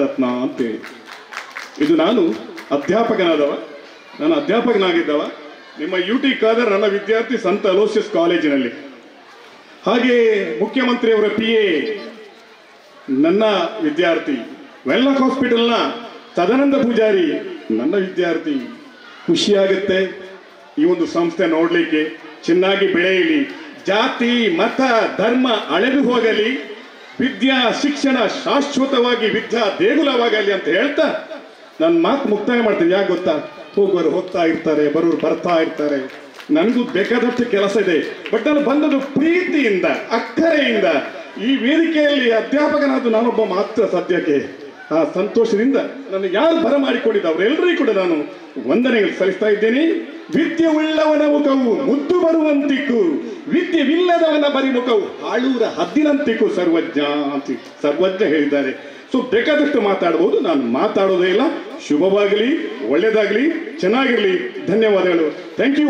ವಿದ್ಯಾರತ್ನ ಅಂತೇಳಿ. ಇದು ನಾನು ಅಧ್ಯಾಪಕನಾಗಿದ್ದವ. ನಿಮ್ಮ UT ಖಾದರ್ ನನ್ನ ವಿದ್ಯಾರ್ಥಿ ಸಂತ ಅಲೋಸಿಯಸ್ ಕಾಲೇಜಿನಲ್ಲಿ. ಹಾಗೆ ಮುಖ್ಯಮಂತ್ರಿಯವರ PA ನನ್ನ ವಿದ್ಯಾರ್ಥಿ. ವೆನ್ಲಾಕ್ ಹಾಸ್ಪಿಟಲ್ನ ಸದಾನಂದ ಪೂಜಾರಿ ನನ್ನ ವಿದ್ಯಾರ್ಥಿ. ಖುಷಿಯಾಗುತ್ತೆ ಈ ಒಂದು ಸಂಸ್ಥೆ ನೋಡಲಿಕ್ಕೆ. ಚೆನ್ನಾಗಿ ಬೆಳೆಯಲಿ, ಜಾತಿ ಮತ ಧರ್ಮ ಅಳೆದು ಹೋಗಲಿ, ವಿದ್ಯಾ ಶಿಕ್ಷಣ ಶಾಶ್ವತವಾಗಿ ವಿದ್ಯಾ ದೇಗುಲವಾಗಲಿ ಅಂತ ಹೇಳ್ತಾ ನನ್ನ ಮಾತು ಮುಕ್ತಾಯ ಮಾಡ್ತೀನಿ. ಯಾಕೆ ಗೊತ್ತಾ, ಹೋಗೋರು ಹೋಗ್ತಾ ಇರ್ತಾರೆ, ಬರೋರು ಬರ್ತಾ ಇರ್ತಾರೆ. ನನಗೂ ಬೇಕಾದಷ್ಟು ಕೆಲಸ ಇದೆ. ಬಟ್ ನಾನು ಬಂದದ್ದು ಪ್ರೀತಿಯಿಂದ, ಅಕ್ಕರೆಯಿಂದ. ಈ ವೇದಿಕೆಯಲ್ಲಿ ಅಧ್ಯಾಪಕನಾದ ನಾನೊಬ್ಬ ಮಾತ್ರ ಸದ್ಯಕ್ಕೆ. ಆ ಸಂತೋಷದಿಂದ ನಾನು ಯಾರು ಬರಮಾಡಿಕೊಂಡಿದ್ದ ಅವರೆಲ್ಲರಿಗೂ ಕೂಡ ನಾನು ವಂದನೆಗಳು ಸಲ್ಲಿಸ್ತಾ ಇದ್ದೇನೆ. ವಿದ್ಯೆ ಉಳ್ಳವನ ಮುಖವು ಮುದ್ದು ಬರುವಂತಿಕ್ಕು, ವಿದ್ಯೆವಿಲ್ಲದವನ ಬರಿ ಮುಖವು ಹಾಳೂರ ಹದ್ದಿನಂತಿಕ್ಕು ಸರ್ವಜ್ಞ ಹೇಳಿದ್ದಾರೆ. ಸೊ ಬೇಕಾದಷ್ಟು ಮಾತಾಡಬಹುದು, ನಾನು ಮಾತಾಡೋದೇ ಇಲ್ಲ. ಶುಭವಾಗಲಿ, ಒಳ್ಳೆಯದಾಗಲಿ, ಚೆನ್ನಾಗಿರಲಿ. ಧನ್ಯವಾದಗಳು. Thank you.